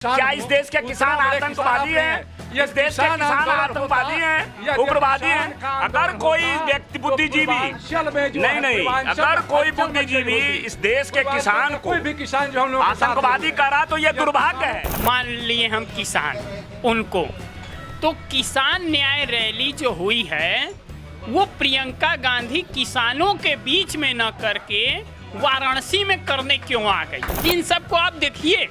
क्या इस देश के किसान आतंकवादी हैं? इस देश के किसान आतंकवादी हैं, उग्रवादी हैं? अगर कोई व्यक्ति बुद्धिजीवी नहीं, अगर कोई बुद्धिजीवी इस देश के किसान को आतंकवादी कर रहा तो ये दुर्भाग्य है। मान लिए हम किसान, उनको तो किसान न्याय रैली जो हुई है वो प्रियंका गांधी किसानों के बीच में न करके वाराणसी में करने क्यों आ गई? इन सबको आप देखिए।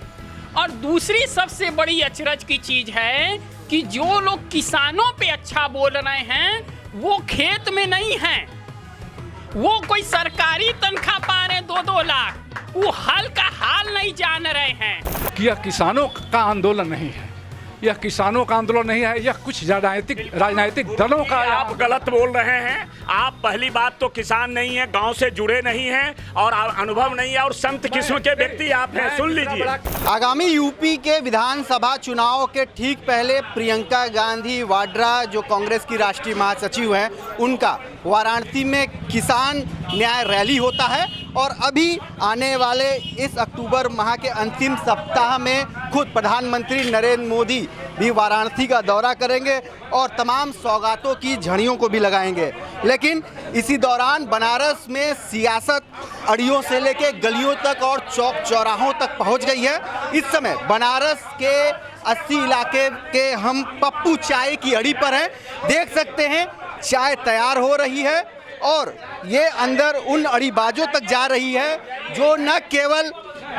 और दूसरी सबसे बड़ी अचरज की चीज है कि जो लोग किसानों पे अच्छा बोल रहे हैं वो खेत में नहीं हैं, वो कोई सरकारी तनख्वाह पा रहे 2-2 लाख, वो हाल का हाल नहीं जान रहे हैं। यह किसानों का आंदोलन नहीं है, यह किसानों का आंदोलन नहीं है, यह कुछ राजनीतिक दलों का। आप गलत बोल रहे हैं। आप पहली बात तो किसान नहीं है, गांव से जुड़े नहीं हैं और अनुभव नहीं है और संत किस्म के व्यक्ति आप हैं। सुन लीजिए, आगामी यूपी के विधानसभा चुनाव के ठीक पहले प्रियंका गांधी वाड्रा जो कांग्रेस की राष्ट्रीय महासचिव हैं, उनका वाराणसी में किसान न्याय रैली होता है। और अभी आने वाले इस अक्टूबर माह के अंतिम सप्ताह में खुद प्रधानमंत्री नरेंद्र मोदी भी वाराणसी का दौरा करेंगे और तमाम सौगातों की झड़ियों को भी लगाएंगे। लेकिन इसी दौरान बनारस में सियासत अड़ियों से लेके गलियों तक और चौक चौराहों तक पहुंच गई है। इस समय बनारस के 80 इलाके के हम पप्पू चाय की अड़ी पर हैं। देख सकते हैं चाय तैयार हो रही है और ये अंदर उन अड़ीबाजों तक जा रही है जो न केवल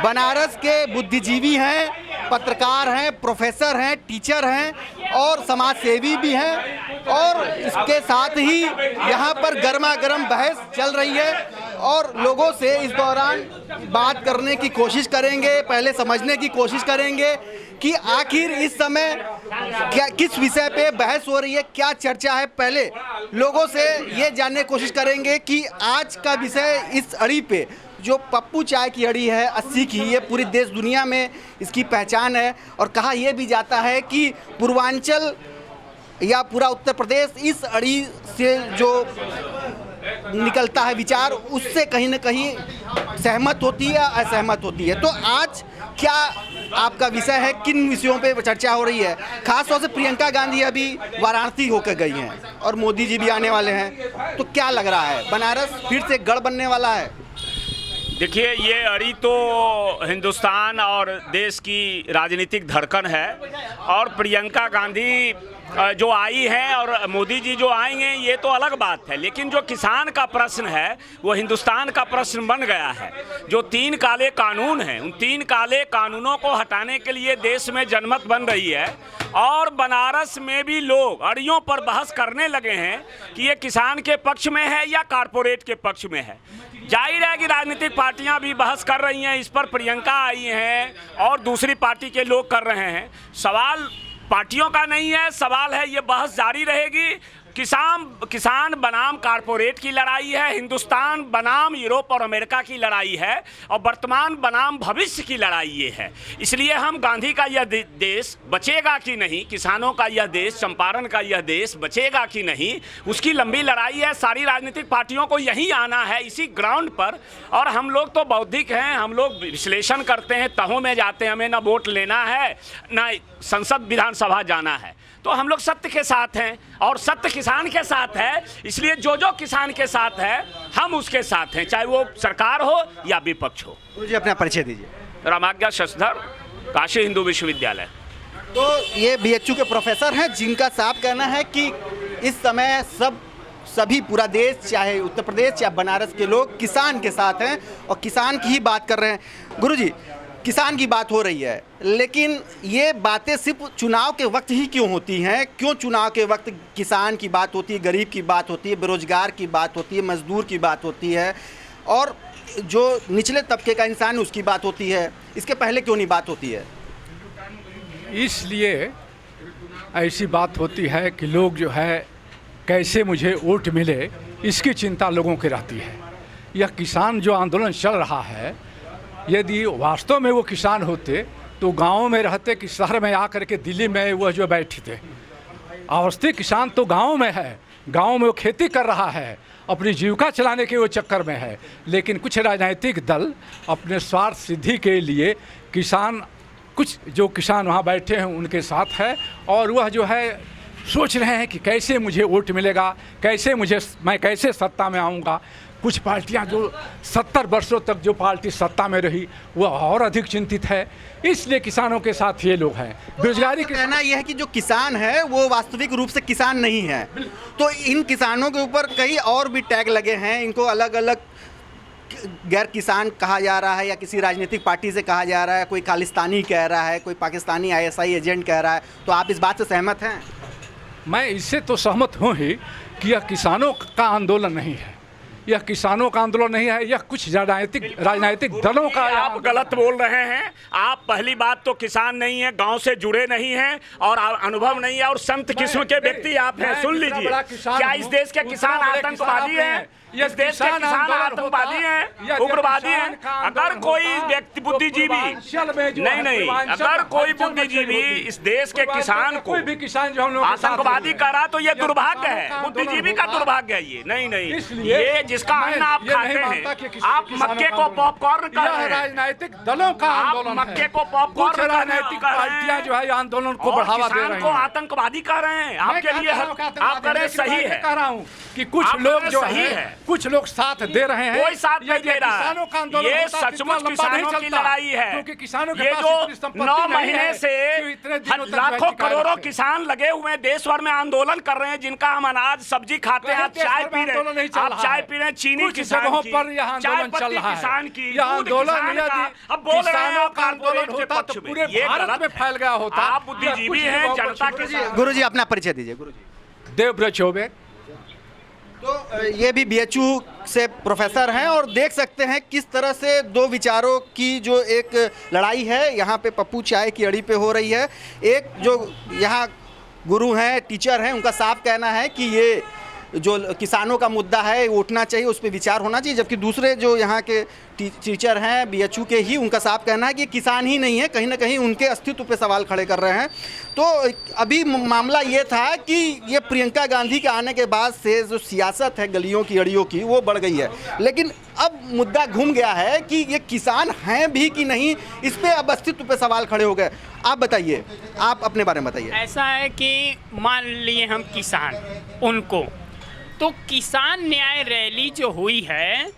बनारस के बुद्धिजीवी हैं, पत्रकार हैं, प्रोफेसर हैं, टीचर हैं और समाज सेवी भी हैं। और इसके साथ ही यहाँ पर गर्मा गर्म बहस चल रही है और लोगों से इस दौरान बात करने की कोशिश करेंगे, पहले समझने की कोशिश करेंगे कि आखिर इस समय क्या किस विषय पे बहस हो रही है, क्या चर्चा है। पहले लोगों से ये जानने की कोशिश करेंगे कि आज का विषय इस अड़ी पे जो पप्पू चाय की अड़ी है 80 की, ये पूरी देश दुनिया में इसकी पहचान है। और कहा यह भी जाता है कि पूर्वांचल या पूरा उत्तर प्रदेश इस अड़ी से जो निकलता है विचार, उससे कहीं ना कहीं सहमत होती है या असहमत होती है। तो आज क्या आपका विषय है, किन विषयों पे चर्चा हो रही है? खासतौर से प्रियंका गांधी अभी वाराणसी होकर गई हैं और मोदी जी भी आने वाले हैं, तो क्या लग रहा है बनारस फिर से गढ़ बनने वाला है? देखिए, ये अड़ी तो हिंदुस्तान और देश की राजनीतिक धड़कन है और प्रियंका गांधी जो आई हैं और मोदी जी जो आएंगे ये तो अलग बात है। लेकिन जो किसान का प्रश्न है वो हिंदुस्तान का प्रश्न बन गया है। जो 3 काले कानून हैं, उन 3 काले कानूनों को हटाने के लिए देश में जनमत बन रही है और बनारस में भी लोग अड़ियों पर बहस करने लगे हैं कि ये किसान के पक्ष में है या कारपोरेट के पक्ष में है। जाहिर है कि राजनीतिक पार्टियां भी बहस कर रही हैं, इस पर प्रियंका आई हैं और दूसरी पार्टी के लोग कर रहे हैं। सवाल पार्टियों का नहीं है, सवाल है ये बहस जारी रहेगी। किसान बनाम कारपोरेट की लड़ाई है, हिंदुस्तान बनाम यूरोप और अमेरिका की लड़ाई है और वर्तमान बनाम भविष्य की लड़ाई ये है। इसलिए हम गांधी का यह देश बचेगा कि नहीं, किसानों का यह देश, चंपारण का यह देश बचेगा कि नहीं, उसकी लंबी लड़ाई है। सारी राजनीतिक पार्टियों को यही आना है, इसी ग्राउंड पर। और हम लोग तो बौद्धिक हैं, हम लोग विश्लेषण करते हैं, तहों में जाते हैं, हमें ना वोट लेना है ना संसद विधानसभा जाना है। तो हम लोग सत्य के साथ हैं और सत्य किसान के साथ है। इसलिए जो किसान के साथ है हम उसके साथ हैं, चाहे वो सरकार हो या विपक्ष हो। मुझे अपना परिचय दीजिए। रामाज्ञा शशधर, काशी हिंदू विश्वविद्यालय। तो ये बीएचयू के प्रोफेसर हैं जिनका साफ कहना है कि इस समय सभी पूरा देश, चाहे उत्तर प्रदेश या बनारस के लोग किसान के साथ हैं और किसान की ही बात कर रहे हैं। गुरुजी, किसान की बात हो रही है, लेकिन ये बातें सिर्फ चुनाव के वक्त ही क्यों होती हैं? क्यों चुनाव के वक्त किसान की बात होती है, गरीब की बात होती है, बेरोजगार की बात होती है, मजदूर की बात होती है और जो निचले तबके का इंसान है उसकी बात होती है? इसके पहले क्यों नहीं बात होती है? इसलिए ऐसी बात होती है कि लोग जो है कैसे मुझे वोट मिले, इसकी चिंता लोगों की रहती है। यह किसान जो आंदोलन चल रहा है, यदि वास्तव में वो किसान होते तो गाँव में रहते कि शहर में आकर के दिल्ली में वह जो बैठे थे। अवस्थी किसान तो गाँव में है, गाँव में वो खेती कर रहा है, अपनी जीविका चलाने के वो चक्कर में है। लेकिन कुछ राजनीतिक दल अपने स्वार्थ सिद्धि के लिए किसान कुछ जो किसान वहाँ बैठे हैं उनके साथ है, और वह जो है सोच रहे हैं कि कैसे मुझे वोट मिलेगा, मैं कैसे सत्ता में आऊँगा। कुछ पार्टियां जो 70 वर्षों तक जो पार्टी सत्ता में रही वह और अधिक चिंतित है, इसलिए किसानों के साथ ये लोग हैं। बेरोजगारी का कहना यह है कि जो किसान है वो वास्तविक रूप से किसान नहीं है, तो इन किसानों के ऊपर कई और भी टैग लगे हैं, इनको अलग अलग गैर किसान कहा जा रहा है या किसी राजनीतिक पार्टी से कहा जा रहा है, कोई खालिस्तानी कह रहा है, कोई पाकिस्तानी ISI एजेंट कह रहा है। तो आप इस बात से सहमत हैं? मैं इससे तो सहमत हूँ ही कि यह किसानों का आंदोलन नहीं है, यह किसानों का आंदोलन नहीं है, यह कुछ राजनीतिक दलों का। आप गलत बोल रहे हैं। आप पहली बात तो किसान नहीं है, गांव से जुड़े नहीं हैं और अनुभव नहीं है और संत किस्म के व्यक्ति आप हैं। सुन लीजिए, क्या इस देश के किसान आतंकवादी हैं? इस देश के किसान आतंकवादी हैं, उग्रवादी हैं? अगर कोई व्यक्ति बुद्धिजीवी नहीं, अगर कोई बुद्धिजीवी इस देश के किसान को आतंकवादी कह रहा तो ये दुर्भाग्य है, बुद्धिजीवी का दुर्भाग्य है ये। नहीं, ये जिसका अन्न आप खाते हैं, आप मक्के को पॉपकॉर्न कर रहे हैं। राजनीतिक दलों का आंदोलन है। मक्के को पॉपकॉर्न राजनीतिक पार्टियां जो है आंदोलन को बढ़ावा दे रही हैं, को आतंकवादी कह रहे हैं। आपके लिए आप कह रहे सही है, कह रहा हूँ कि कुछ लोग जो है कुछ लोग साथ दे रहे हैं। कोई साथ नहीं दे रहा है। ये सचमुच किसानों की लड़ाई है, क्योंकि किसानों के ये पास जो 9 महीने से लाखों करोड़ों किसान लगे हुए हैं, देश भर में आंदोलन कर रहे हैं, जिनका हम अनाज सब्जी खाते हैं। आप चाय पी रहे हैं, चीनी किसानों पर यह आंदोलन चल रहा है, किसान की यह आंदोलन अब बोल रहे हैं आप आंदोलन होता तो पूरे भारत में फैल गया होता। आप बुद्धिजीवी हैं, जनता के। गुरु जी अपना परिचय दीजिए। गुरु जी देवव्रत चौबे। तो ये भी BHU से प्रोफेसर हैं और देख सकते हैं किस तरह से दो विचारों की जो एक लड़ाई है यहाँ पे पप्पू चाय की अड़ी पे हो रही है। एक जो यहाँ गुरु हैं, टीचर हैं, उनका साफ कहना है कि ये जो किसानों का मुद्दा है उठना चाहिए, उस पर विचार होना चाहिए, जबकि दूसरे जो यहाँ के टीचर हैं BHU के ही, उनका साफ कहना है कि किसान ही नहीं है, कहीं ना कहीं उनके अस्तित्व पे सवाल खड़े कर रहे हैं। तो अभी मामला ये था कि ये प्रियंका गांधी के आने के बाद से जो सियासत है गलियों की अड़ियों की वो बढ़ गई है, लेकिन अब मुद्दा घूम गया है कि ये किसान हैं भी कि नहीं, इस पर अब अस्तित्व पे सवाल खड़े हो गए। आप बताइए, आप अपने बारे में बताइए। ऐसा है कि मान लिए हम किसान, उनको तो किसान न्याय रैली जो हुई है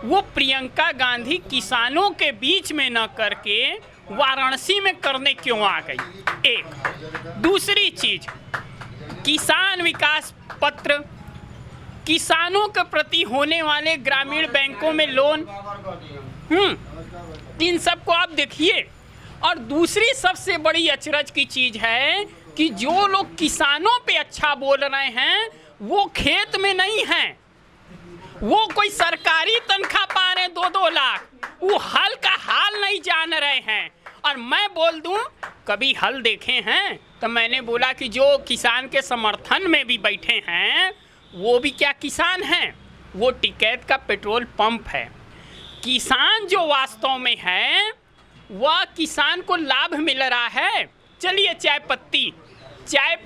वो प्रियंका गांधी किसानों के बीच में न करके वाराणसी में करने क्यों आ गई? एक दूसरी चीज, किसान विकास पत्र, किसानों के प्रति होने वाले ग्रामीण बैंकों में लोन, इन सबको आप देखिए। और दूसरी सबसे बड़ी अचरज की चीज है कि जो लोग किसानों पे अच्छा बोल रहे हैं वो खेत में नहीं हैं, वो कोई सरकारी तनख्वाह पा रहे हैं 2-2 लाख, वो हल का हाल नहीं जान रहे हैं। और मैं बोल दूं, कभी हल देखे हैं? तो मैंने बोला कि जो किसान के समर्थन में भी बैठे हैं वो भी क्या किसान हैं? वो टिकैत का पेट्रोल पंप है। किसान जो वास्तव में है वह किसान को लाभ मिल रहा है। चलिए चाय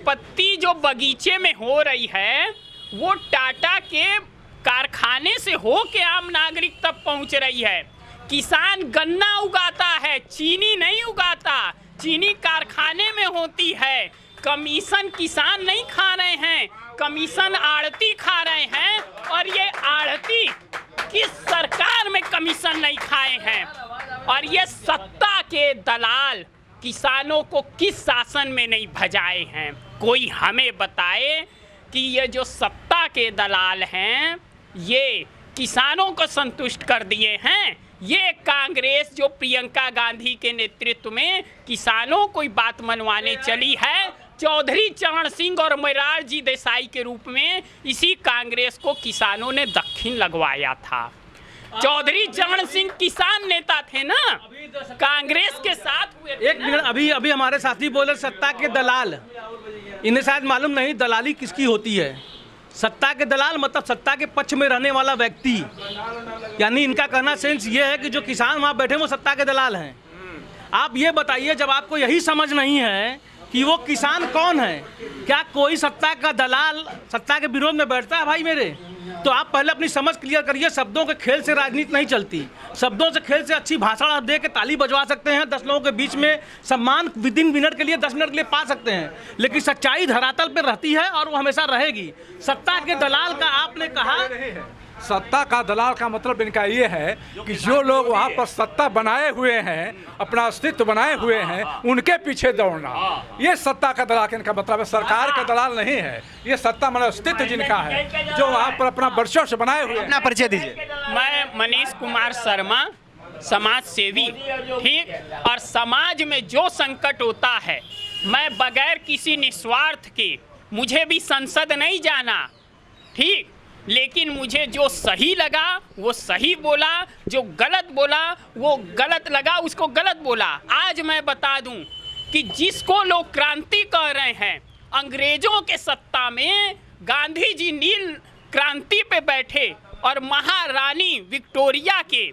पत्ती जो बगीचे में हो रही है वो टाटा के कारखाने से हो के आम नागरिक तक पहुंच रही है। किसान गन्ना उगाता है, चीनी नहीं उगाता, चीनी कारखाने में होती है। कमीशन किसान नहीं खा रहे हैं, कमीशन आड़ती खा रहे हैं। और ये आड़ती किस सरकार में कमीशन नहीं खाए हैं? और ये सत्ता के दलाल किसानों को किस शासन में नहीं भजाए हैं? कोई हमें बताए कि ये जो सत्ता के दलाल हैं ये किसानों को संतुष्ट कर दिए हैं। ये कांग्रेस जो प्रियंका गांधी के नेतृत्व में किसानों को बात मनवाने चली है, चौधरी चरण सिंह और मोरारजी देसाई के रूप में इसी कांग्रेस को किसानों ने दक्षिण लगवाया था। चौधरी चरण सिंह किसान नेता थे ना, कांग्रेस के साथ हुए। एक मिनट, अभी हमारे साथी बोले सत्ता के दलाल, इन्हें शायद मालूम नहीं दलाली किसकी होती है। सत्ता के दलाल मतलब सत्ता के पक्ष में रहने वाला व्यक्ति, यानी इनका कहना सेंस ये है कि जो किसान वहाँ बैठे वो सत्ता के दलाल हैं। आप ये बताइए, जब आपको यही समझ नहीं है कि वो किसान कौन है। क्या कोई सत्ता का दलाल सत्ता के विरोध में बैठता है भाई मेरे? तो आप पहले अपनी समझ क्लियर करिए। शब्दों के खेल से राजनीति नहीं चलती। शब्दों से खेल से अच्छी भाषण आप दे के ताली बजवा सकते हैं, 10 लोगों के बीच में सम्मान विद इन मिनट के लिए 10 मिनट के लिए पा सकते हैं, लेकिन सच्चाई धरातल पर रहती है और वो हमेशा रहेगी। सत्ता के दलाल का आपने कहा, सत्ता का दलाल का मतलब इनका ये है कि जो लोग वहाँ पर सत्ता बनाए हुए हैं, अपना अस्तित्व बनाए हुए हैं, उनके पीछे दौड़ना, ये सत्ता का दलाल इनका मतलब है। सरकार का दलाल नहीं है ये। सत्ता मतलब अस्तित्व जिनका है, जो वहाँ पर अपना वर्चस्व से बनाए हुए हैं। अपना परिचय दीजिए। मैं मनीष कुमार शर्मा, समाज सेवी, ठीक। और समाज में जो संकट होता है, मैं बगैर किसी निस्वार्थ के, मुझे भी संसद नहीं जाना, ठीक, लेकिन मुझे जो सही लगा वो सही बोला, जो गलत बोला वो गलत लगा, उसको गलत बोला। आज मैं बता दूं कि जिसको लोग क्रांति कह रहे हैं, अंग्रेजों के सत्ता में गांधी जी नील क्रांति पे बैठे और महारानी विक्टोरिया के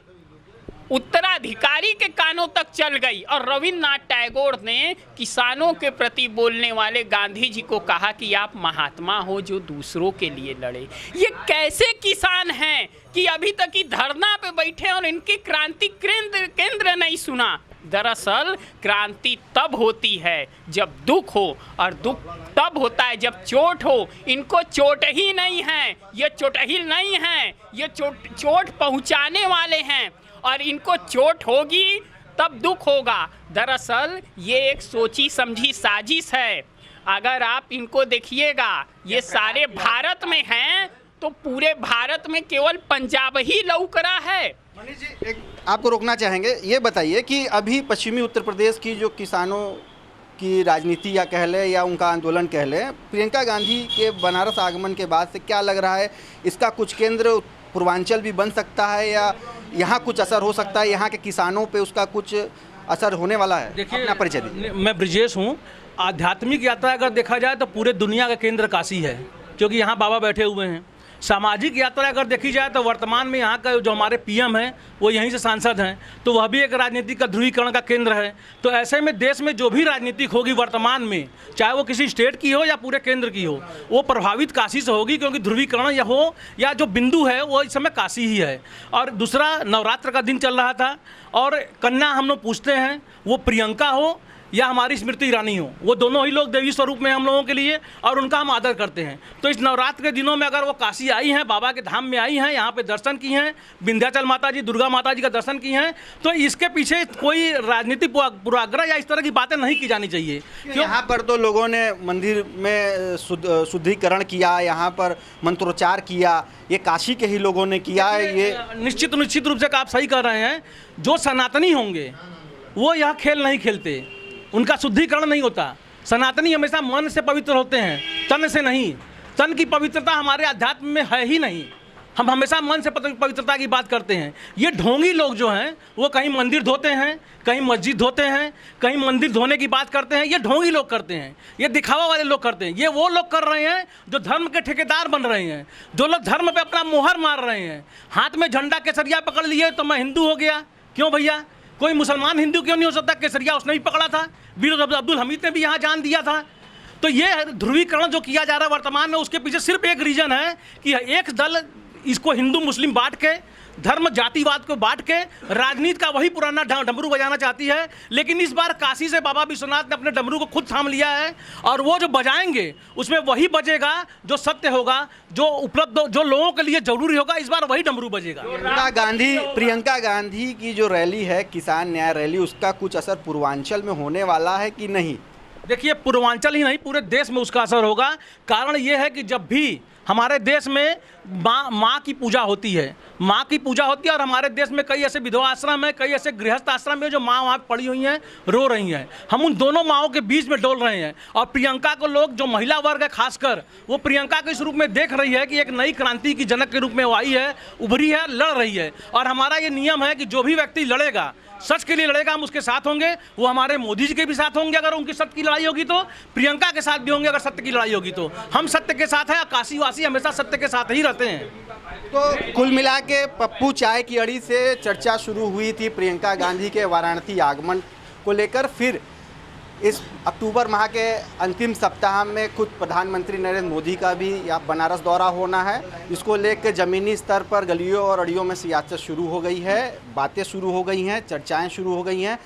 उत्तराधिकारी के कानों तक चल गई। और रविन्द्रनाथ टैगोर ने किसानों के प्रति बोलने वाले गांधी जी को कहा कि आप महात्मा हो जो दूसरों के लिए लड़े। ये कैसे किसान हैं कि अभी तक ही धरना पे बैठे और इनकी क्रांति केंद्र नहीं सुना? दरअसल क्रांति तब होती है जब दुख हो, और दुख तब होता है जब चोट हो। इनको चोट ही नहीं है, ये चोटहिल नहीं है, ये चोट पहुंचाने वाले हैं, और इनको चोट होगी तब दुख होगा। दरअसल ये एक सोची समझी साजिश है। अगर आप इनको देखिएगा, ये सारे भारत में हैं तो पूरे भारत में केवल पंजाब ही लौक रहा है। मनीष जी, एक आपको रोकना चाहेंगे। ये बताइए कि अभी पश्चिमी उत्तर प्रदेश की जो किसानों की राजनीति या कह लें या उनका आंदोलन कह लें, प्रियंका गांधी के बनारस आगमन के बाद से क्या लग रहा है, इसका कुछ केंद्र पूर्वांचल भी बन सकता है या यहाँ कुछ असर हो सकता है, यहाँ के किसानों पे उसका कुछ असर होने वाला है? देखिए, अपना परिचय दीजिए। मैं ब्रिजेश हूँ। आध्यात्मिक यात्रा अगर देखा जाए तो पूरे दुनिया का केंद्र काशी है, क्योंकि यहाँ बाबा बैठे हुए हैं। सामाजिक यात्रा अगर देखी जाए तो वर्तमान में यहाँ का जो हमारे पीएम हैं वो यहीं से सांसद हैं, तो वह भी एक राजनीति का ध्रुवीकरण का केंद्र है। तो ऐसे में देश में जो भी राजनीतिक होगी वर्तमान में, चाहे वो किसी स्टेट की हो या पूरे केंद्र की हो, वो प्रभावित काशी से होगी, क्योंकि ध्रुवीकरण या हो या जो बिंदु है वो इस समय काशी ही है। और दूसरा, नवरात्र का दिन चल रहा था और कन्या हम लोग पूछते हैं वो प्रियंका हो या हमारी स्मृति ईरानी हो, वो दोनों ही लोग देवी स्वरूप में हम लोगों के लिए, और उनका हम आदर करते हैं। तो इस नवरात्र के दिनों में अगर वो काशी आई हैं, बाबा के धाम में आई हैं, यहाँ पे दर्शन की हैं, विंध्याचल माता जी, दुर्गा माता जी का दर्शन की हैं, तो इसके पीछे कोई राजनीतिक पूर्वाग्रह या इस तरह की बातें नहीं की जानी चाहिए। क्यों यहाँ पर तो लोगों ने मंदिर में शुद्धिकरण किया, यहाँ पर मंत्रोच्चार किया, ये काशी के ही लोगों ने किया। ये निश्चित रूप से आप सही कर रहे हैं। जो सनातनी होंगे वो यह खेल नहीं खेलते, उनका शुद्धिकरण नहीं होता। सनातनी हमेशा मन से पवित्र होते हैं, तन से नहीं। तन की पवित्रता हमारे अध्यात्म में है ही नहीं। हम हमेशा मन से पवित्रता की बात करते हैं। ये ढोंगी लोग जो हैं वो कहीं मंदिर धोते हैं, कहीं मस्जिद धोते हैं, कहीं मंदिर धोने की बात करते हैं। ये ढोंगी लोग करते हैं, ये दिखावा वाले लोग करते हैं। ये वो लोग कर रहे हैं जो धर्म के ठेकेदार बन रहे हैं, जो लोग धर्म पे अपना मोहर मार रहे हैं। हाथ में झंडा केसरिया पकड़ लिए तो मैं हिंदू हो गया। क्यों भैया? कोई मुसलमान हिंदू क्यों नहीं हो सकता? केसरिया उसने भी पकड़ा था, वीर अब्दुल हमीद ने भी यहाँ जान दिया था। तो ये ध्रुवीकरण जो किया जा रहा है वर्तमान में, उसके पीछे सिर्फ एक रीजन है कि एक दल इसको हिंदू मुस्लिम बांट के, धर्म जातिवाद को बांट के राजनीति का वही पुराना डमरू बजाना चाहती है। लेकिन इस बार काशी से बाबा विश्वनाथ ने अपने डमरू को खुद थाम लिया है, और वो जो बजाएंगे उसमें वही बजेगा जो सत्य होगा, जो उपलब्ध, जो लोगों के लिए जरूरी होगा। इस बार वही डमरू बजेगा। प्रियंका गांधी की जो रैली है, किसान न्याय रैली, उसका कुछ असर पूर्वांचल में होने वाला है कि नहीं? देखिए, पूर्वांचल ही नहीं पूरे देश में उसका असर होगा। कारण ये है कि जब भी हमारे देश में माँ की पूजा होती है, माँ की पूजा होती है, और हमारे देश में कई ऐसे विधवा आश्रम है, कई ऐसे गृहस्थ आश्रम है जो माँ वहाँ पड़ी हुई हैं, रो रही हैं। हम उन दोनों माँओं के बीच में डोल रहे हैं। और प्रियंका को लोग, जो महिला वर्ग है खासकर, वो प्रियंका के इस रूप में देख रही है कि एक नई क्रांति की जनक के रूप में वो आई है, उभरी है, लड़ रही है। और हमारा ये नियम है कि जो भी व्यक्ति लड़ेगा, सच के लिए लड़ेगा, हम उसके साथ होंगे। वो हमारे मोदी जी के भी साथ होंगे अगर उनकी सत्य की लड़ाई होगी तो, प्रियंका के साथ भी होंगे अगर सत्य की लड़ाई होगी तो। हम सत्य के साथ हैं, काशीवासी हमेशा सत्य के साथ ही रहते हैं। तो कुल मिला के पप्पू चाय की अड़ी से चर्चा शुरू हुई थी प्रियंका गांधी के वाराणसी आगमन को लेकर। फिर इस अक्टूबर माह के अंतिम सप्ताह में खुद प्रधानमंत्री नरेंद्र मोदी का भी यहाँ बनारस दौरा होना है। इसको लेकर ज़मीनी स्तर पर गलियों और अड़ियों में सियासत शुरू हो गई है, बातें शुरू हो गई हैं, चर्चाएं शुरू हो गई हैं।